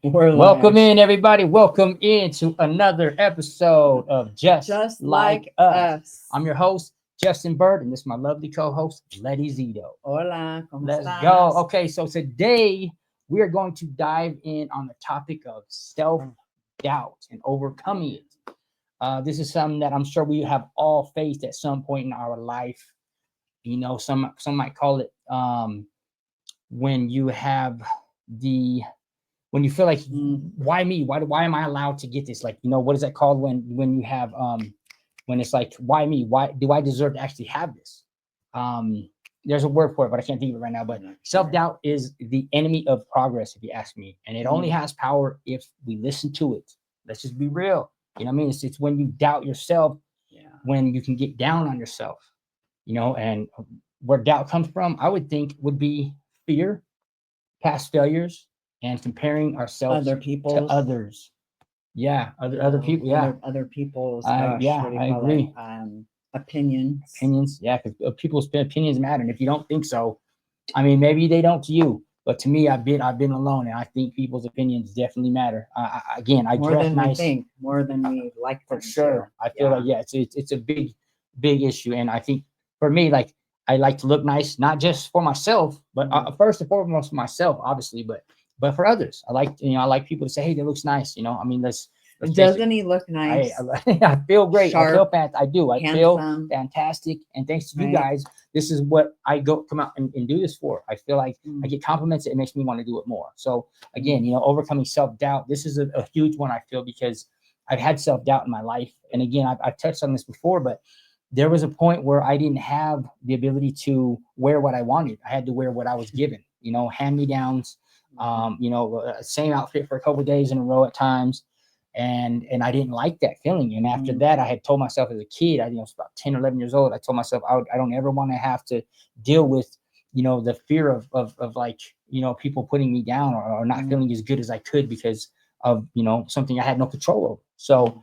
We're Welcome live. in, everybody. Welcome into another episode of Just Just Like like Us. us. I'm your host, Justin Bird, and this is my lovely co-host, Letty Zito. Hola, ¿cómo Let's go. estás? Okay, so today we are going to dive in on the topic of self-doubt and overcoming it. This is something that I'm sure we have all faced at some point in our life. Some might call it when you have the when you feel like, Mm. why me, why am I allowed to get this, like, what is that called when you have when it's like, why me, why do I deserve to actually have this? There's a word for it, but I can't think of it right now. But self-doubt is the enemy of progress, if you ask me, and it only has power if we listen to it. Let's just be real. What I mean? It's when you doubt yourself, Yeah. when you can get down on yourself, and where doubt comes from, I would think, would be fear, past failures, and comparing ourselves Other to people's, others. Yeah, other people. Yeah, other people's, yeah, what do you I call it? agree. Opinions. Opinions. Yeah, because people's opinions matter, and if you don't think so, I mean, maybe they don't to you, but to me, I've been alone, and I think people's opinions definitely matter. Again, I More dress than we nice think, more than we like for them to. sure. I feel like, Yeah. yeah, it's a big issue, and I think for me, like, I like to look nice, not just for myself, but first and foremost for myself, obviously, but for others. I like people to say, hey, that looks nice. I mean, let's face it. Doesn't he look I nice? I feel great. I feel Sharp, I do. I feel handsome, fantastic. And thanks to you right? guys, this is what I come out and do this for. I feel like I Mm. get compliments. It makes me want to do it more. So again, Mm. overcoming self doubt. This is a huge one, I feel, because I've had self doubt in my life. And again, I've touched on this before, but there was a point where I didn't have the ability to wear what I wanted. I had to wear what I was given. Hand me downs. Same outfit for a couple of days in a row at times, and I didn't like that feeling. And after Mm. that, I had told myself as a kid, I was about 10 or 11 years old. I told myself I don't ever want to have to deal with the fear of like people putting me down, or not Mm. feeling as good as I could because of something I had no control over. So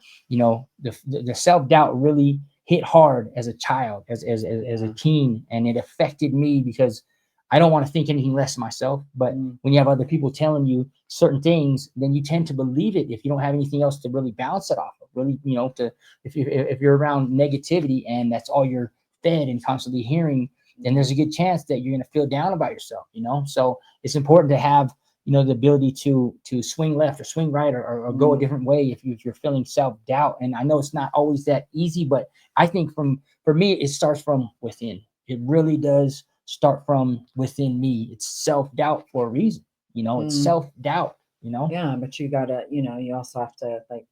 the self-doubt really hit hard as a child, as a Yeah. teen, and it affected me because I don't want to think anything less of myself. But Mm. when you have other people telling you certain things, then you tend to believe it if you don't have anything else to really bounce it off of. Really, to if you're around negativity and that's all you're fed and constantly hearing, then there's a good chance that you're going to feel down about yourself. So it's important to have the ability to swing left or swing right, or go a Mm. different way if you're feeling self-doubt. And I know it's not always that easy, but I think for me, it starts from within. It really does start from within me. It's self-doubt for a reason. It's Mm. self-doubt. Yeah, but you gotta, you also have to like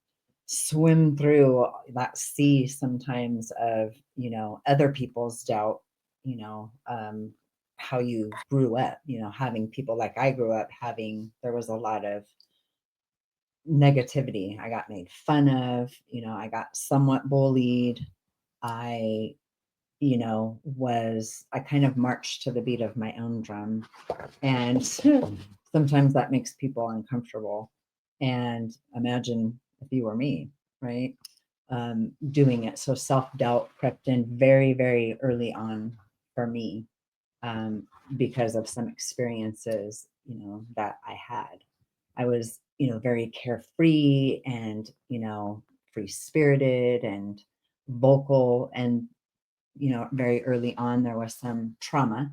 swim through that sea sometimes of, other people's doubt, you know, um, how you grew up, having people like I grew up having, there was a lot of negativity. I got made fun of, I got somewhat bullied. I, I kind of marched to the beat of my own drum. And sometimes that makes people uncomfortable. And imagine if you were me, right? Doing it. So self doubt crept in very, very early on for me, um, because of some experiences, that I had. I was, very carefree and, free spirited and vocal. And, very early on, there was some trauma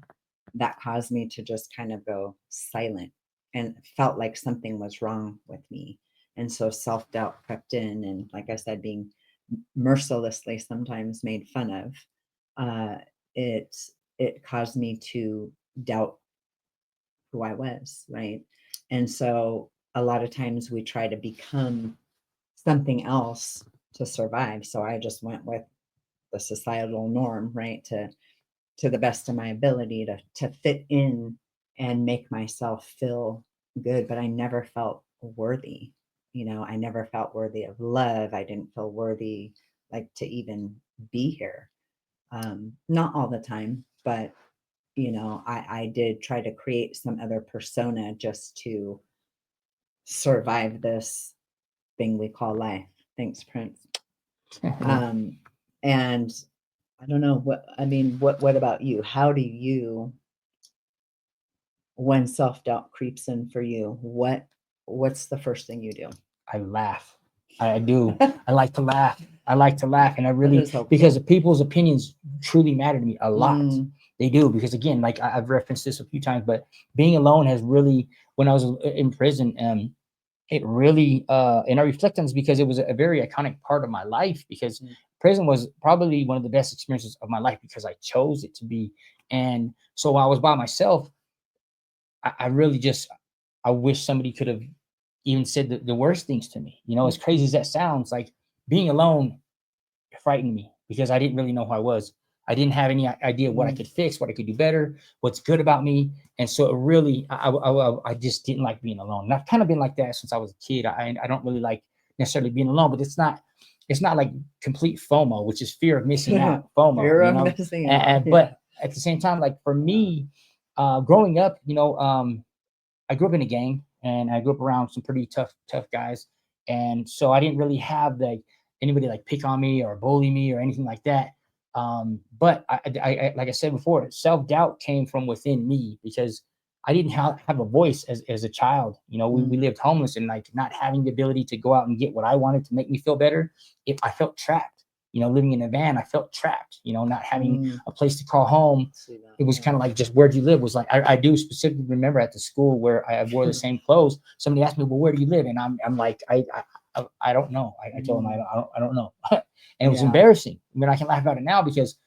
that caused me to just kind of go silent and felt like something was wrong with me. And so self doubt crept in. And like I said, being mercilessly sometimes made fun of, uh, it, it caused me to doubt who I was, right? And so a lot of times we try to become something else to survive. So I just went with the societal norm, right? To the best of my ability to fit in and make myself feel good, but I never felt worthy. I never felt worthy of love. I didn't feel worthy, like, to even be here. Not all the time, but I did try to create some other persona just to survive this thing we call life. Thanks, Prince. Um, and I don't know what I mean. What about you? How do you when self-doubt creeps in for you, what's the first thing you do? I laugh. I do. I like to laugh. I like to laugh, and I really, is helpful. because people's opinions truly matter to me a lot. Mm. They do, because again, like I've referenced this a few times, but being alone has really, when I was in prison, it really, and I reflect on this because it was a very iconic part of my life, because Mm. prison was probably one of the best experiences of my life because I chose it to be. And so while I was by myself, I really just, I wish somebody could have even said the worst things to me. You know, as crazy as that sounds, like being alone frightened me because I didn't really know who I was. I didn't have any idea what I Mm. could fix, what I could do better, what's good about me. And so it really, I just didn't like being alone. And I've kind of been like that since I was a kid. I don't really like necessarily being alone, but it's not like complete FOMO, which is fear of missing out. FOMO, Fear you of know. missing out. But at the same time, like for me, growing up, I grew up in a gang, and I grew up around some pretty tough guys. And so I didn't really have like anybody like pick on me or bully me or anything like that. But I like I said before, self-doubt came from within me because I didn't have a voice as a child. You know, we Mm. lived homeless, and like not having the ability to go out and get what I wanted to make me feel better, I felt trapped. You know, living in a van, I felt trapped. You know, not having Mm. a place to call home. See that, It was yeah. kind of like, just where'd you live? Was like, I do specifically remember at the school where I wore the same clothes. Somebody asked me, well, where do you live? And I'm like, I don't know. I told them I don't know. And it was Yeah. embarrassing. I mean, I can laugh about it now because,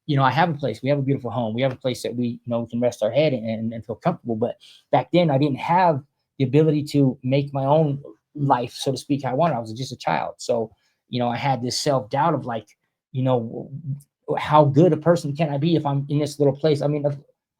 I have a place. We have a beautiful home. We have a place that we can rest our head and feel comfortable. But back then, I didn't have the ability to make my own life, so to speak, how I wanted. I was just a child. So, I had this self-doubt of like, you know, how good a person can I be if I'm in this little place? I mean,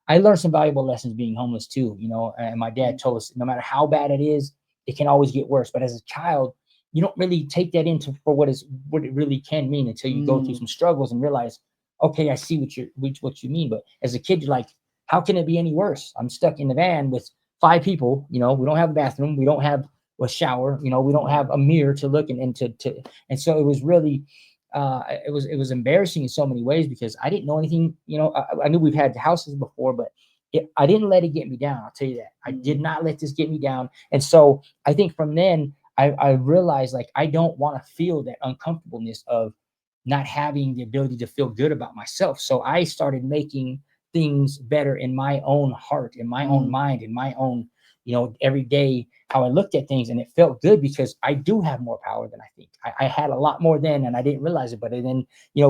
I learned some valuable lessons being homeless too, and my dad told us no matter how bad it is, it can always get worse. But as a child, you don't really take that into for what it really can mean until you go through Mm. some struggles and realize, okay, I see what you mean. But as a kid, you're like, how can it be any worse? I'm stuck in the van with 5 people. We don't have a bathroom, we don't have a shower, we don't have a mirror to look and so it was really it was embarrassing in so many ways because I didn't know anything. I knew we've had houses before, but I didn't let it get me down. I'll tell you that. I did not let this get me down. And so I think from then I realized like I don't want to feel that uncomfortableness of not having the ability to feel good about myself. So I started making things better in my own heart, in my own mind, in my own, every day how I looked at things, and it felt good because I do have more power than I think. I had a lot more then, and I didn't realize it. But then,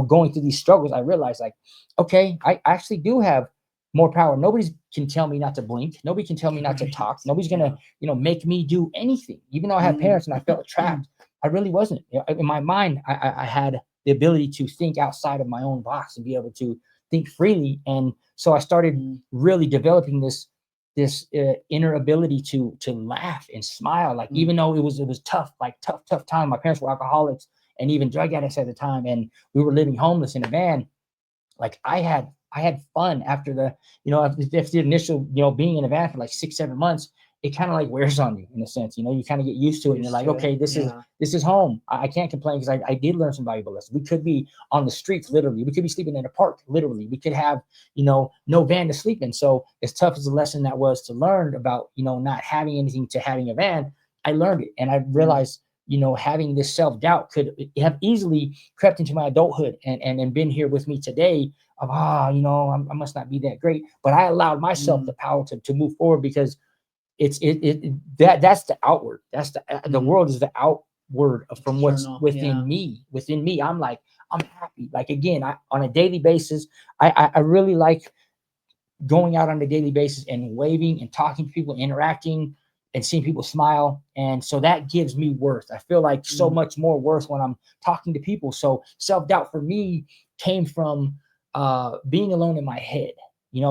going through these struggles, I realized like, okay, I actually do have more power. Nobody can tell me not to blink. Nobody can tell me not to talk. Nobody's gonna, make me do anything. Even though I had parents and I felt trapped, I really wasn't. In my mind, I had the ability to think outside of my own box and be able to think freely. And so I started really developing this inner ability to laugh and smile, like even though it was tough, like tough time. My parents were alcoholics and even drug addicts at the time, and we were living homeless in a van. Like I had fun after after the initial being in a van for like 6-7 months. It kind of like wears on you in a sense. You kind of get used to it, and you're like, okay, this is home. I can't complain because I did learn some valuable lessons. We could be on the streets, literally. We could be sleeping in a park, literally. We could have no van to sleep in. So as tough as the lesson that was to learn about not having anything to having a van, I learned it, and I realized having this self-doubt could have easily crept into my adulthood and been here with me today of I must not be that great, but I allowed myself the power to move forward because that's the outward, that's the world is the outward from what's External, within me. I'm like, I'm happy. Like again, on a daily basis, I really like going out on a daily basis and waving and talking to people, interacting and seeing people smile. And so that gives me worth. I feel like so much more worth when I'm talking to people. So self-doubt for me came from being alone in my head,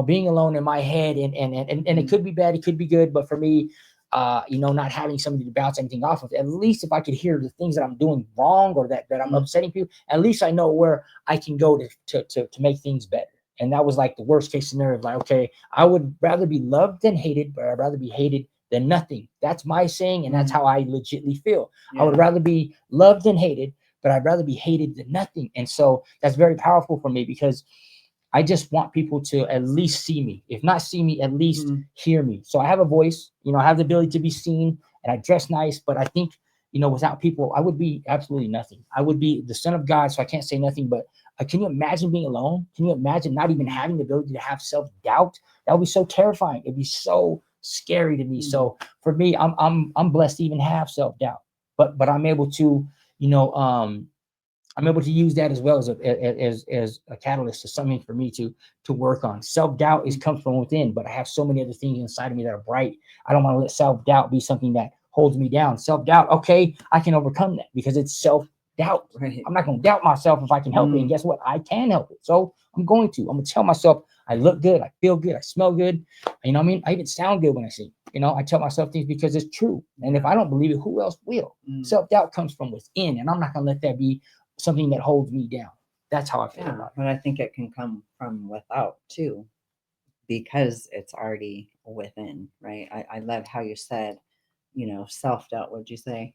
being alone in my head, and it could be bad, it could be good. But for me, not having somebody to bounce anything off of, at least if I could hear the things that I'm doing wrong or that I'm upsetting people, at least I know where I can go to make things better. And that was like the worst case scenario of like, okay, I would rather be loved than hated, but I'd rather be hated than nothing. That's my saying, and that's how I legitimately feel. I would rather be loved than hated, but I'd rather be hated than nothing. And so that's very powerful for me because I just want people to at least see me. If not see me, at least Mhm. hear me. So I have a voice, I have the ability to be seen, and I dress nice, but I think, without people, I would be absolutely nothing. I would be the son of God, so I can't say nothing, but can you imagine being alone? Can you imagine not even having the ability to have self-doubt? That would be so terrifying. It'd be so scary to me. Mhm. So for me, I'm blessed to even have self-doubt, but I'm able to, I'm able to use that as well as a catalyst, as something for me to work on. Self-doubt comes from within, but I have so many other things inside of me that are bright. I don't want to let self-doubt be something that holds me down. Self-doubt, okay, I can overcome that because it's self-doubt. Right. I'm not going to doubt myself if I can help it. And guess what? I can help it. So I'm going to tell myself I look good, I feel good, I smell good. You know what I mean? I even sound good when I sing. I tell myself things because it's true. And if I don't believe it, who else will? Self-doubt comes from within, and I'm not going to let that be something that holds me down. That's how I feel about it. But I think it can come from without too, because it's already within, right? I love how you said, self-doubt. What'd you say?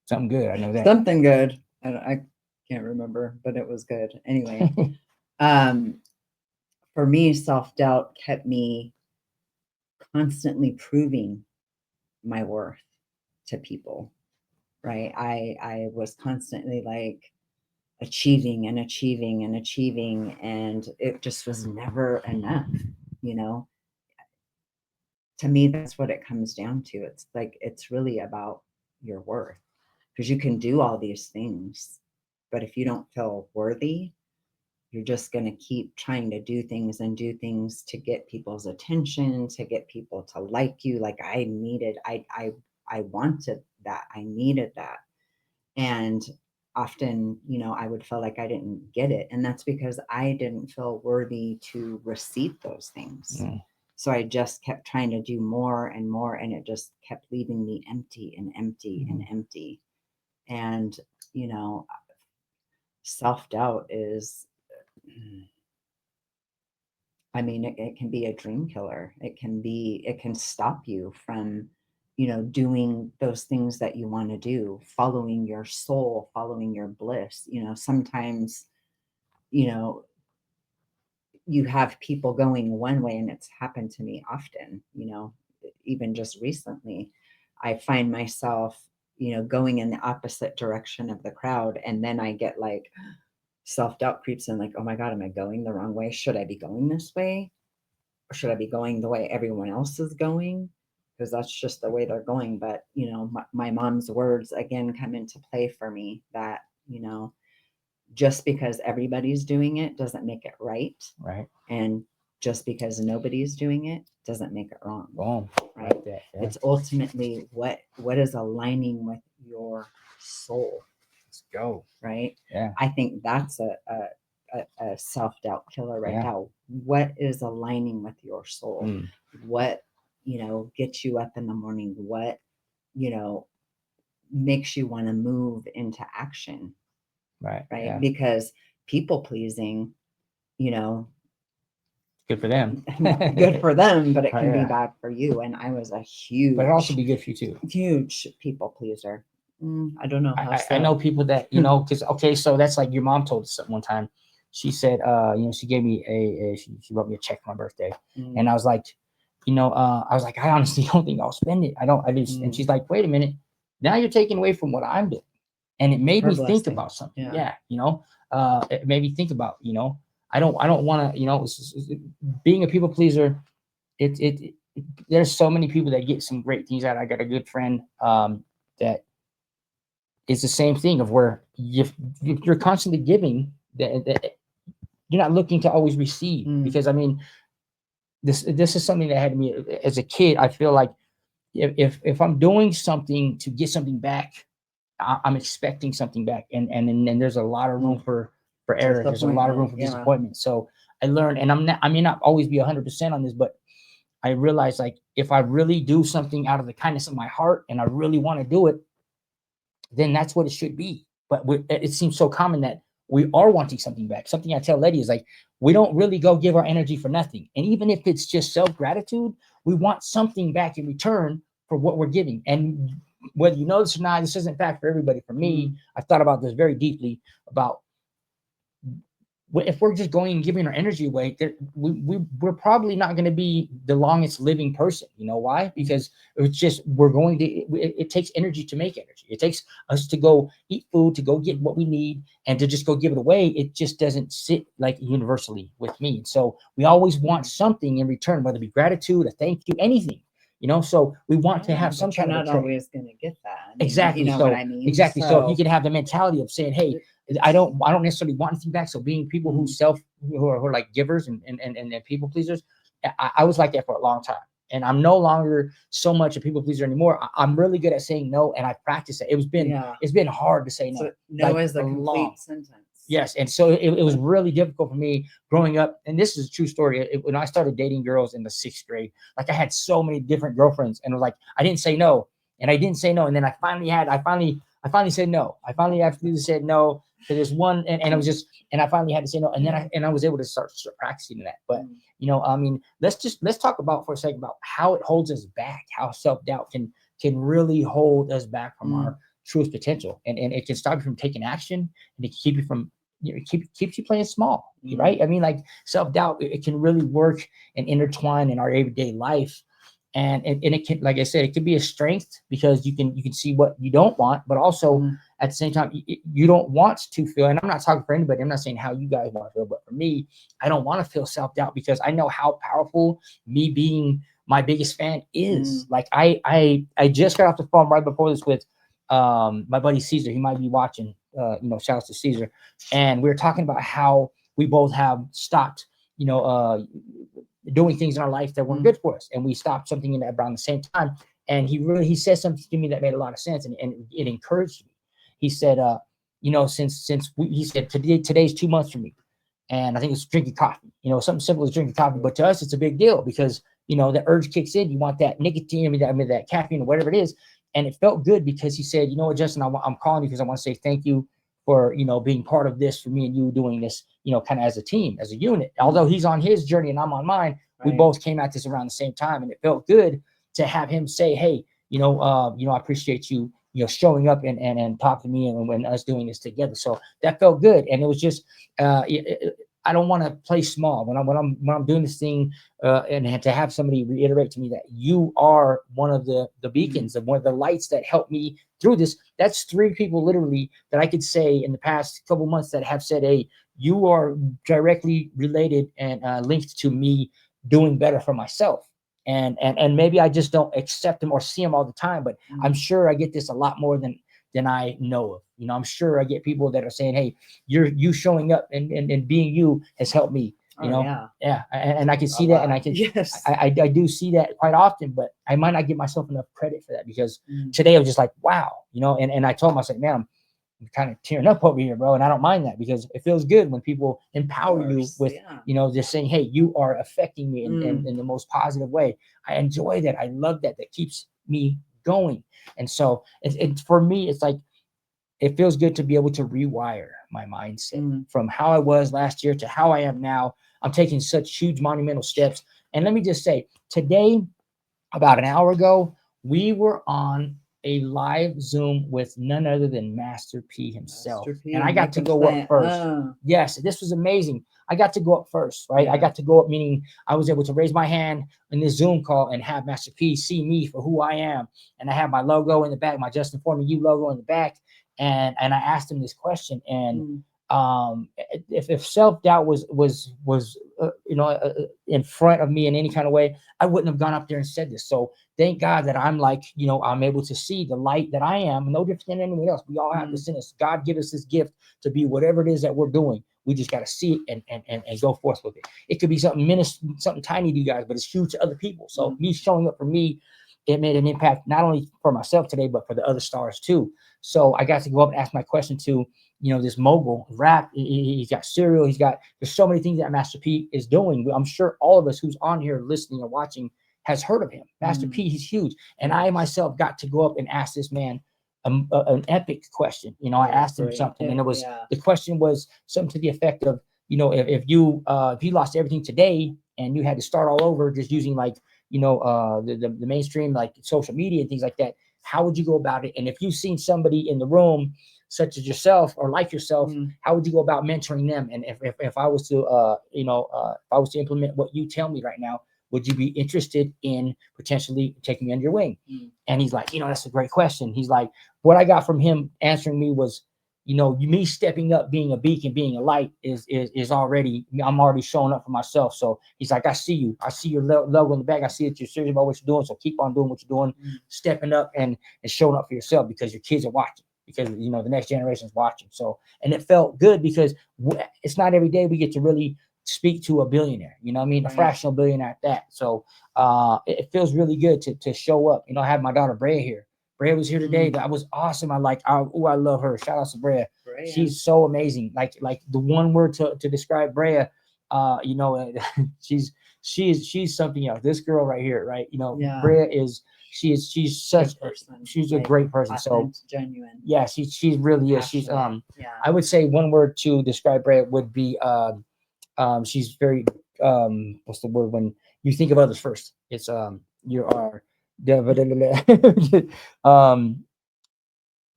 Something good. I know that. Something good. I can't remember, but it was good. Anyway, for me, self-doubt kept me constantly proving my worth to people, right? I was constantly like achieving and achieving and achieving, and it just was never enough, you know? To me, that's what it comes down to. It's like, it's really about your worth, because you can do all these things, but if you don't feel worthy, you're just going to keep trying to do things and do things to get people's attention, to get people to like you. Like I wanted that. I needed that. And often, I would feel like I didn't get it. And that's because I didn't feel worthy to receive those things. So I just kept trying to do more and more, and it just kept leaving me empty and empty and empty. And, self-doubt is, I mean, it can be a dream killer. It can stop you from, doing those things that you want to do, following your soul, following your bliss. Sometimes, you know, you have people going one way, and it's happened to me often, even just recently. I find myself, going in the opposite direction of the crowd. And then I get like self-doubt creeps in, like, oh my God, am I going the wrong way? Should I be going this way? Or should I be going the way everyone else is going? Because that's just the way they're going. But, my mom's words again come into play for me that, just because everybody's doing it doesn't make it right. Right. And just because nobody's doing it doesn't make it wrong. Boom. Right. Like that, yeah. It's ultimately what is aligning with your soul. Let's go. Right. Yeah. I think that's a self-doubt killer right now. What is aligning with your soul? What, gets you up in the morning? What, makes you want to move into action? Right. Right. Yeah. Because people pleasing, good for them. good for them, but it can Yeah. be bad for you. And I was a huge, But it also be good for you too. huge people pleaser. I don't know how I know people that, because, okay, so that's like your mom told us something one time. She said, she gave me she wrote me a check for my birthday. And I was like, I honestly don't think I'll spend it. I just, and she's like, wait a minute, now you're taking away from what I'm doing. And it made me think about something. Yeah. It made me think about, I don't want to, being a people pleaser. There's so many people that get some great things out. I got a good friend, that is the same thing of where you're constantly giving that you're not looking to always receive, because I mean, this is something that had me as a kid. I feel like if I'm doing something to get something back, I'm expecting something back, and then there's a lot of room for error. There's a lot of room for disappointment. So I learned, and I may not always be 100% on this, but I realized, like, if I really do something out of the kindness of my heart and I really want to do it, then that's what it should be. But it seems so common that we are wanting something back. Something I tell Leti is like, we don't really go give our energy for nothing. And even if it's just self-gratitude, we want something back in return for what we're giving. And whether you know this or not, this isn't fact for everybody. For me, I've thought about this very deeply about if we're just going and giving our energy away, that we're probably not going to be the longest living person. You know why? Because it's just it takes energy to make energy. It takes us to go eat food, to go get what we need, and to just go give it away. It just doesn't sit like universally with me. So we always want something in return, whether it be gratitude, a thank you, anything. So we want to have some but you're kind of not always going to get that. I mean, exactly. You know So what I mean? exactly. So you can have the mentality of saying, hey, I don't necessarily want anything back. So being people who are like givers and people pleasers, I was like that for a long time. And I'm no longer so much a people pleaser anymore. I'm really good at saying no, and I practice it. It's been hard to say no. So no like is a complete sentence. Yes. And so it was really difficult for me growing up. And this is a true story. When I started dating girls in the 6th grade, like I had so many different girlfriends, and it was like, I didn't say no. And I didn't say no. And then I finally said no. I finally absolutely said no to this one. And it was just, and I finally had to say no. And then I was able to start practicing that. But, I mean, let's talk about for a second about how it holds us back, how self-doubt can really hold us back from our truest potential. And it can stop you from taking action, and it can keep you from, keeps you playing small, right? I mean, like self-doubt, it can really work and intertwine in our everyday life. And it can, like I said, it can be a strength because you can see what you don't want, but also at the same time, you don't want to feel, and I'm not talking for anybody, I'm not saying how you guys want to feel, but for me, I don't want to feel self-doubt because I know how powerful me being my biggest fan is. Like I just got off the phone right before this with my buddy Caesar. He might be watching, shout out to Caesar. And we were talking about how we both have stopped, doing things in our life that weren't good for us. And we stopped something in around the same time. And he said something to me that made a lot of sense, and it encouraged me. He said, he said, today's 2 months for me. And I think it's drinking coffee, something simple as drinking coffee. But to us, it's a big deal because, the urge kicks in. You want that nicotine, that caffeine or whatever it is. And it felt good because he said, you know what, Justin, I'm calling you because I want to say thank you for, being part of this, for me and you doing this, kind of as a team, as a unit. Although he's on his journey and I'm on mine, we both came at this around the same time. And it felt good to have him say, hey, I appreciate you, showing up and talking to me and us doing this together. So that felt good. And it was just, I don't want to play small when I'm doing this thing, and to have somebody reiterate to me that you are one of the beacons, of one of the lights that helped me through this. That's 3 people literally that I could say in the past couple months that have said, hey, you are directly related and linked to me doing better for myself. And maybe I just don't accept them or see them all the time, but I'm sure I get this a lot more than I know of. I'm sure I get people that are saying, hey, you showing up and being you has helped me. Yeah. And I can see that, and I can, I do see that quite often, but I might not give myself enough credit for that because today I was just like, wow, and I told myself, man, I'm kind of tearing up over here, bro. And I don't mind that because it feels good when people empower you with, just saying, hey, you are affecting me in the most positive way. I enjoy that. I love that. That keeps me going. And so it's for me, it's like, it feels good to be able to rewire my mindset from how I was last year to how I am now. I'm taking such huge monumental steps. And let me just say, today, about an hour ago, we were on a live Zoom with none other than Master P himself. And I got to go up first. Yes, this was amazing. I got to go up first, right? I got to go up, meaning I was able to raise my hand in this Zoom call and have Master P see me for who I am. And I have my logo in the back, my Justin For Me You logo in the back. And I asked him this question, and if self-doubt was in front of me in any kind of way, I wouldn't have gone up there and said this. So thank God that I'm like, I'm able to see the light that I am, no different than anyone else. We all have this in us. God give us this gift to be whatever it is that we're doing. We just got to see it and go forth with it. It could be something tiny to you guys, but it's huge to other people. So me showing up for me, it made an impact not only for myself today, but for the other stars too. So I got to go up and ask my question to, this mogul rap. He's got cereal. There's so many things that Master P is doing. I'm sure all of us who's on here listening or watching has heard of him. Master P, he's huge. And I myself got to go up and ask this man an epic question. I asked him something, and it was, the question was something to the effect of, if you lost everything today and you had to start all over just using like, the mainstream, like social media and things like that, how would you go about it? And if you've seen somebody in the room such as yourself or like yourself, Mm. how would you go about mentoring them? And if I was to, if I was to implement what you tell me right now, would you be interested in potentially taking me under your wing? Mm. And he's like, that's a great question. He's like, what I got from him answering me was, me stepping up, being a beacon, being a light is already, I'm already showing up for myself. So he's like, I see you. I see your logo in the back. I see that you're serious about what you're doing. So keep on doing what you're doing, stepping up and showing up for yourself, because your kids are watching, because, the next generation is watching. So, and it felt good because it's not every day we get to really speak to a billionaire, a Right. fractional billionaire at that. So it feels really good to show up. I have my daughter Brea here. Brea was here today. That was awesome. I love her. Shout out to Brea. She's so amazing. Like the one word to describe Brea, she's something else. This girl right here, right? Yeah. Brea is she's such Good person. she's Like, a great person. So authentic, genuine. yeah, she really is. She's Passionate. Yeah. I would say one word to describe Brea would be she's very what's the word when you think of others first? It's you are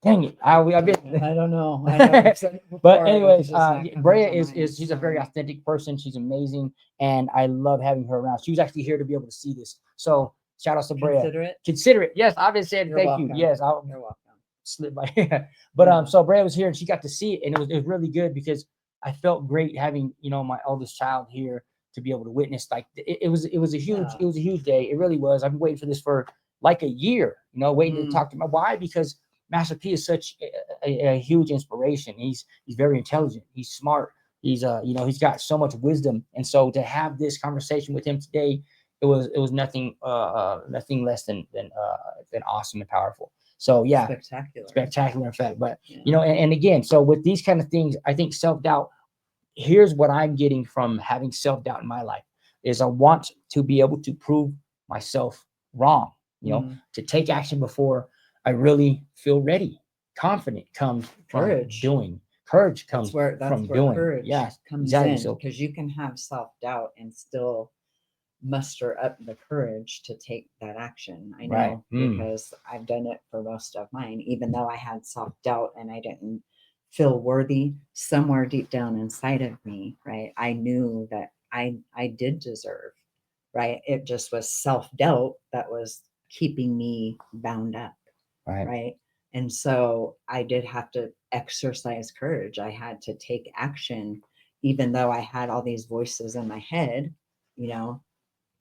dang it. I've been I don't know. I know I've said it before, but it's anyways, just not coming Brea to mind. is she's a very authentic person. She's amazing, and I love having her around. She was actually here to be able to see this. So shout out to Brea. Consider it. Yes, I've been saying thank you. Yes, You're welcome. Slip by here. But so Brea was here and she got to see it, and it was really good because I felt great having my eldest child here to be able to witness. Like it was a huge day. It really was. I've been waiting for this for like a year, waiting to talk to my why, because Master P is such a huge inspiration. He's very intelligent. He's smart. He's he's got so much wisdom, and so to have this conversation with him today, it was nothing less than awesome and powerful. So yeah, spectacular in fact. But and again, so with these kind of things, I think self-doubt, here's what I'm getting from having self-doubt in my life is I want to be able to prove myself wrong, to take action before I really feel ready. Confident comes Courage. from doing. Courage comes That's from where doing. courage comes exactly. in, So because you can have self-doubt and still muster up the courage to take that action. I know because I've done it for most of mine, even though I had self-doubt and I didn't feel worthy. Somewhere deep down inside of me, right, I knew that I did deserve, right? It just was self-doubt that was keeping me bound up, right? And so I did have to exercise courage. I had to take action, even though I had all these voices in my head,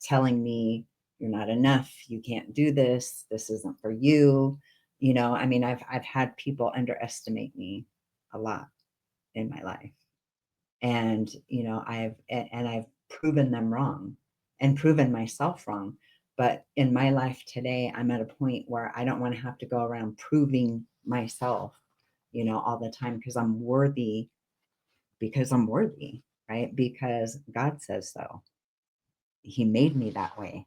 telling me, you're not enough, you can't do this, this isn't for you. I mean, I've had people underestimate me a lot in my life. And I've proven them wrong and proven myself wrong. But in my life today, I'm at a point where I don't want to have to go around proving myself, all the time, because I'm worthy, right? Because God says so. He made me that way.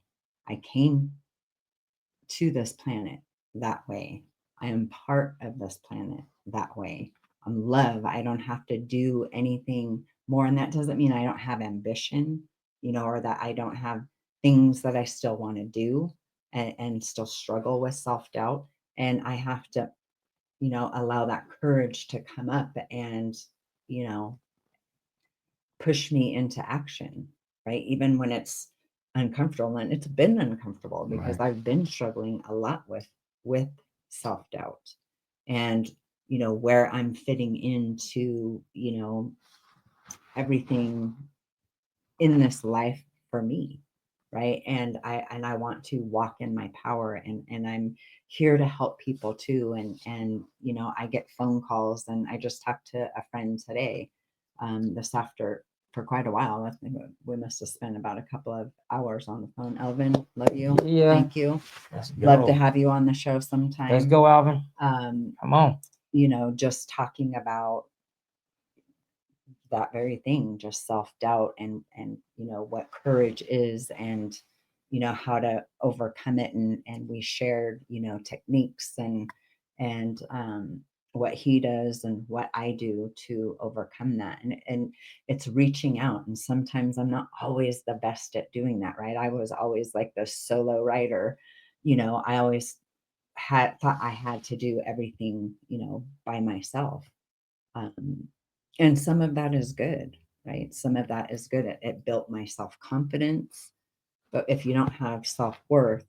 I came to this planet that way. I am part of this planet that way. I'm love. I don't have to do anything more. And that doesn't mean I don't have ambition, or that I don't have things that I still want to do, and still struggle with self doubt. And I have to, allow that courage to come up and, you know, push me into action, right? Even when it's uncomfortable, and it's been uncomfortable because I've been struggling a lot with self-doubt and where I'm fitting into, everything in this life for me, right? And I want to walk in my power, and I'm here to help people too. And I get phone calls, and I just talked to a friend today, this after for quite a while. I think we must have spent about a couple of hours on the phone. Elvin, love you. Yeah. Thank you. Love to have you on the show sometime. Let's go, Alvin. Come on. Just talking about that very thing, just self-doubt, and what courage is, and how to overcome it, and we shared techniques, and what he does and what I do to overcome that, and it's reaching out. And sometimes I'm not always the best at doing that, right? I was always like the solo writer. I always thought I had to do everything, by myself. And some of that is good, right? Some of that is good. It built my self-confidence. But if you don't have self-worth,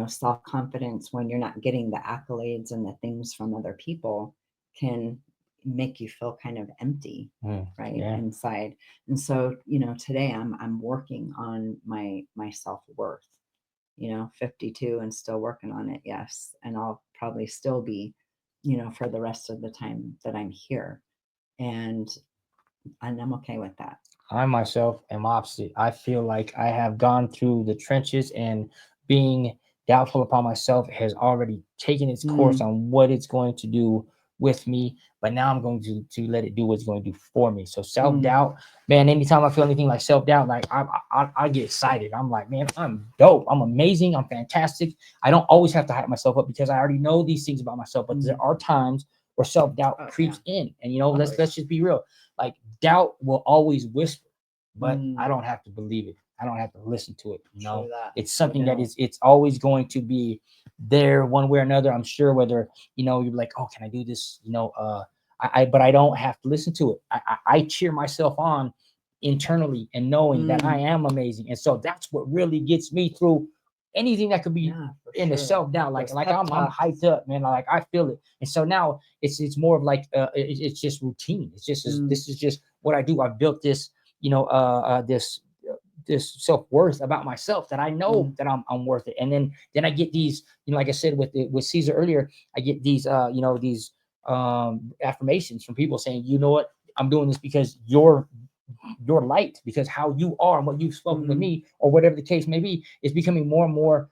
self-confidence, when you're not getting the accolades and the things from other people, can make you feel kind of empty, right, Yeah. inside. And so, today I'm working on my self-worth, 52 and still working on it. Yes. And I'll probably still be, for the rest of the time that I'm here. And I'm okay with that. I myself am opposite. I feel like I have gone through the trenches, and being doubtful upon myself has already taken its course on what it's going to do with me. But now I'm going to let it do what it's going to do for me. So self-doubt, man, anytime I feel anything like self-doubt, like I get excited. I'm like, man, I'm dope. I'm amazing. I'm fantastic. I don't always have to hype myself up because I already know these things about myself. But there are times where self-doubt creeps in. And let's just be real. Like, doubt will always whisper, but I don't have to believe it. I don't have to listen to it. It's something that it's always going to be there one way or another. I'm sure whether, you're like, oh, can I do this? But I don't have to listen to it. I cheer myself on internally and knowing that I am amazing. And so that's what really gets me through anything that could be in the self-doubt. Like I'm hyped up, man. Like I feel it. And so now it's more of like it's just routine. It's just this is just what I do. I've built this, this self-worth about myself, that I know that I'm worth it. And then I get these, like I said with Caesar earlier, I get these these affirmations from people saying, you know what, I'm doing this because you're light, because how you are and what you've spoken with me, or whatever the case may be, is becoming more and more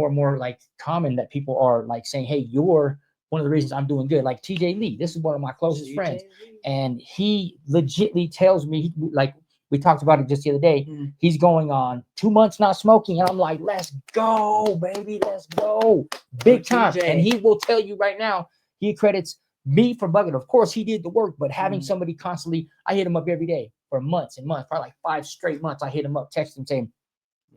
more like common, that people are like saying, hey, you're one of the reasons I'm doing good. Like TJ Lee, this is one of my closest friends, and he legitly tells me, like we talked about it just the other day, he's going on 2 months not smoking, and I'm like, let's go, baby, let's go, big time. And he will tell you right now, he credits me for bugging. Of course, he did the work, but having somebody constantly, I hit him up every day for months and months, probably like 5 straight months. I hit him up, text him saying,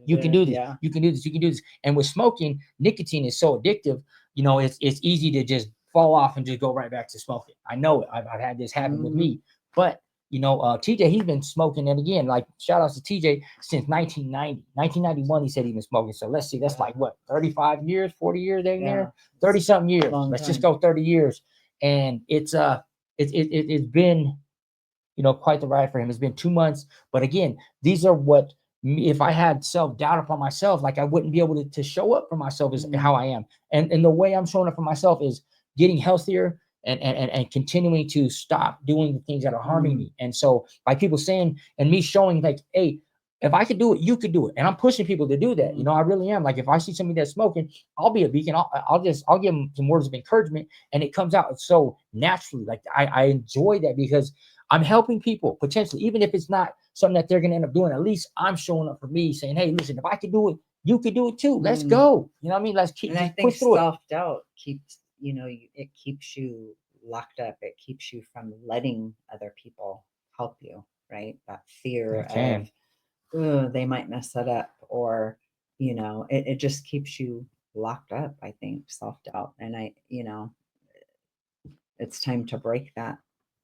you can do this, you can do this, you can do this. And with smoking, nicotine is so addictive, it's easy to just fall off and just go right back to smoking. I know it. I've had this happen with me. But TJ, he's been smoking, and again, like, shout outs to TJ, since 1991, he said he's been smoking. So let's see, that's like what, 35 years, 40 years there, 30 something years. Let's just go 30 years. And it's been, quite the ride for him. It's been 2 months, but again, these are what, if I had self-doubt upon myself, like, I wouldn't be able to show up for myself as how I am. And the way I'm showing up for myself is getting healthier and continuing to stop doing the things that are harming me. And so by people saying, and me showing, like, hey, if I could do it, you could do it. And I'm pushing people to do that. I really am. Like, if I see somebody that's smoking, I'll be a beacon. I'll give them some words of encouragement, and it comes out so naturally. Like, I enjoy that, because I'm helping people potentially, even if it's not something that they're going to end up doing. At least I'm showing up for me, saying, hey, listen, if I could do it, you could do it too. Let's go. You know what I mean? Let's keep, and I think self-doubt keeps, it keeps you locked up. It keeps you from letting other people help you, right? That fear of, oh, they might mess that up, or, it just keeps you locked up, I think, self-doubt. And it's time to break that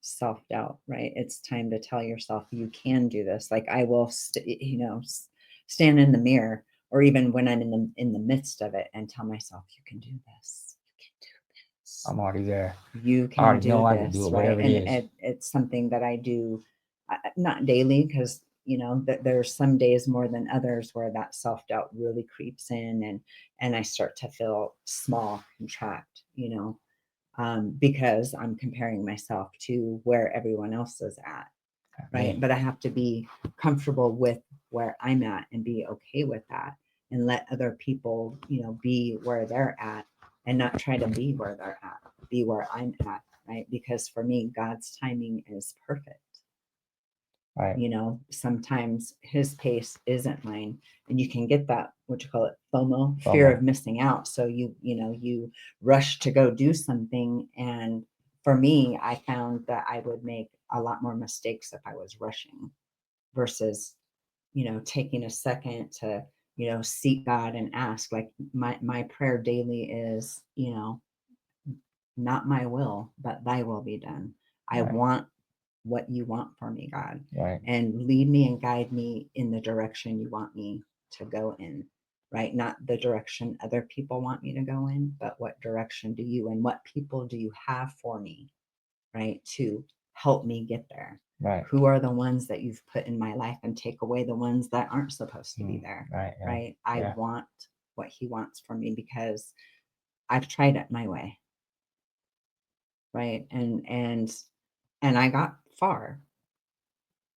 self-doubt, right? It's time to tell yourself you can do this. Like, I will stand in the mirror, or even when I'm in the midst of it, and tell myself, you can do this, you can do this, I'm already there, you I already can know do I can do this, it, right? whatever it is. And it's something that I do, not daily, because there's some days more than others where that self-doubt really creeps in, and I start to feel small, contract, because I'm comparing myself to where everyone else is at, right? But I have to be comfortable with where I'm at, and be okay with that, and let other people, be where they're at, and not try to be where they're at, be where I'm at, right? Because for me, God's timing is perfect. Right. Sometimes his pace isn't mine, and you can get that, what you call it, FOMO, fear of missing out. So you rush to go do something. And for me, I found that I would make a lot more mistakes if I was rushing, versus, taking a second to seek God and ask. Like my prayer daily is, not my will, but thy will be done. I Right. want what you want for me, God, Right. and lead me and guide me in the direction you want me to go in, right? Not the direction other people want me to go in, but what direction do you, and what people do you have for me, right? To help me get there. Right. Who are the ones that you've put in my life, and take away the ones that aren't supposed to be there, Right. Yeah. right? I Yeah. want what he wants for me, because I've tried it my way, right? And I got far,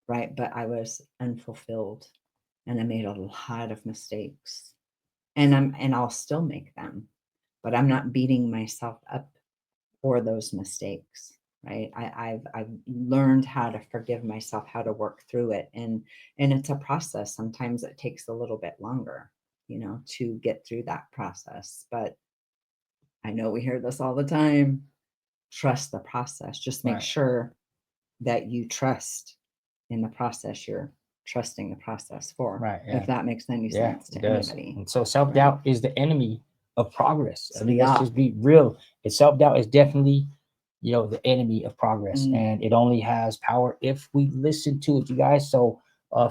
right? But I was unfulfilled, and I made a lot of mistakes. And I'll still make them, but I'm not beating myself up for those mistakes, right? I've learned how to forgive myself, how to work through it. And it's a process. Sometimes it takes a little bit longer, to get through that process. But I know we hear this all the time. Trust the process. Just make Right. sure that you trust in the process you're trusting the process for. Right. Yeah. If that makes any Yeah, sense it to does. anybody. And so self-doubt is the enemy of progress. I mean, let's Yeah. just be real. Self-doubt is definitely, the enemy of progress, Mm. and it only has power if we listen to it, you guys. So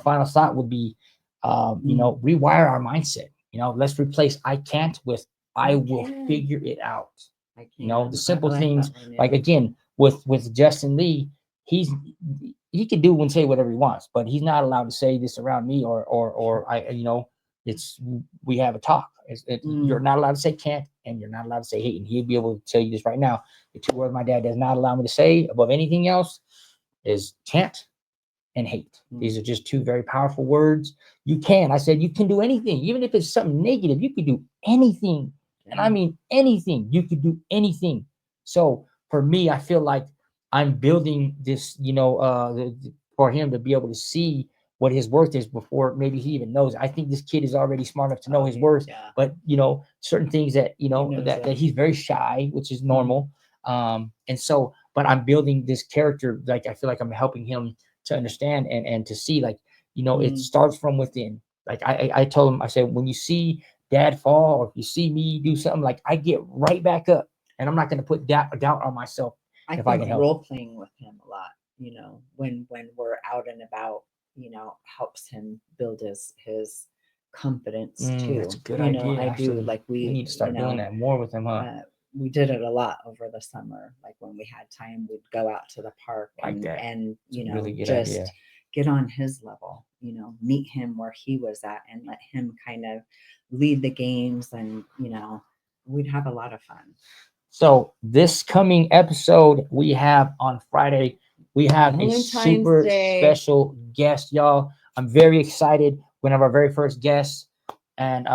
final thought would be, rewire our mindset. Let's replace "I can't" with "I will can. figure it out." I The can. simple I like things, that one, like yeah. again with Justin Lee, he can do and say whatever he wants, but he's not allowed to say this around me, or I, it's, we have a talk. You're not allowed to say can't, and you're not allowed to say hate, and he'd be able to tell you this right now. The two words my dad does not allow me to say above anything else is can't and hate. These are just two very powerful words. I said you can do anything, even if it's something negative. You could do anything, and I mean anything. You could do anything. So for me, I feel like I'm building this, for him to be able to see what his worth is before maybe he even knows. I think this kid is already smart enough to know his worth, Yeah. but certain things that knows that it. he's very shy, which is normal. And so, but I'm building this character. Like, I feel like I'm helping him to understand and to see, like, it starts from within. Like I told him, I said, when you see dad fall, or if you see me do something, like, I get right back up, and I'm not going to put doubt on myself. I if think I can help. role playing with him a lot, when we're out and about, helps him build his confidence too. That's a good idea. I Actually, do. Like we need to start doing that more with him, huh? We did it a lot over the summer. Like when we had time, we'd go out to the park Like that. and Really good just idea. get on his level, meet him where he was at, and let him kind of lead the games, and we'd have a lot of fun. So this coming episode we have on Friday, we have a Valentine's super Day. special guest, y'all. I'm very excited. We're gonna have our very first guest, and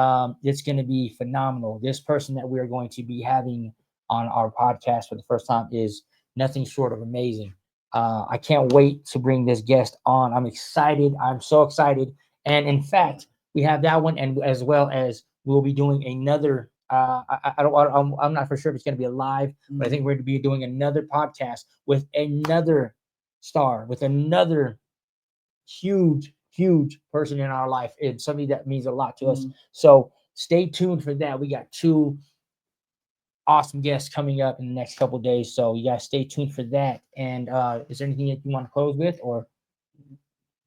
it's gonna be phenomenal. This person that we are going to be having on our podcast for the first time is nothing short of amazing. I can't wait to bring this guest on. I'm excited. I'm so excited. And in fact, we have that one, and as well as we'll be doing another. I'm not for sure if it's going to be a live, but I think we're going to be doing another podcast with another star, with another huge person in our life, and somebody that means a lot to us. So stay tuned for that. We got two awesome guests coming up in the next couple of days, so you guys stay tuned for that. And is there anything that you want to close with, or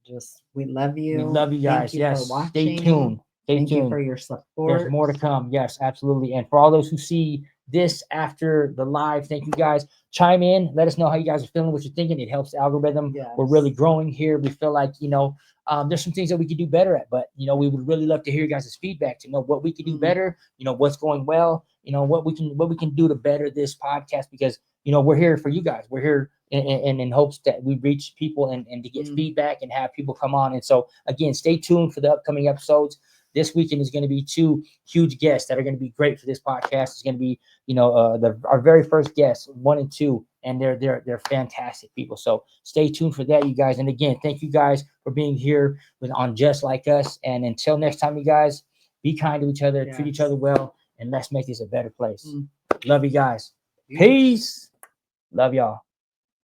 just, we love you. We love you guys. Thank you Yes, for watching. stay tuned. Thank you for your support. There's more to come. Yes, absolutely. And for all those who see this after the live, thank you guys. Chime in. Let us know how you guys are feeling, what you're thinking. It helps the algorithm. Yes. We're really growing here. We feel like, there's some things that we could do better at, but, we would really love to hear you guys' feedback to know what we could do better, what's going well, what we can do to better this podcast, because, we're here for you guys. We're here in hopes that we reach people and to get feedback and have people come on. And so, again, stay tuned for the upcoming episodes. This weekend is going to be two huge guests that are going to be great for this podcast. It's going to be, our very first guests, 1 and 2, and they're fantastic people. So stay tuned for that, you guys. And again, thank you guys for being here on Just Like Us. And until next time, you guys, be kind to each other, treat each other well, and let's make this a better place. Love you guys. Peace. Love y'all.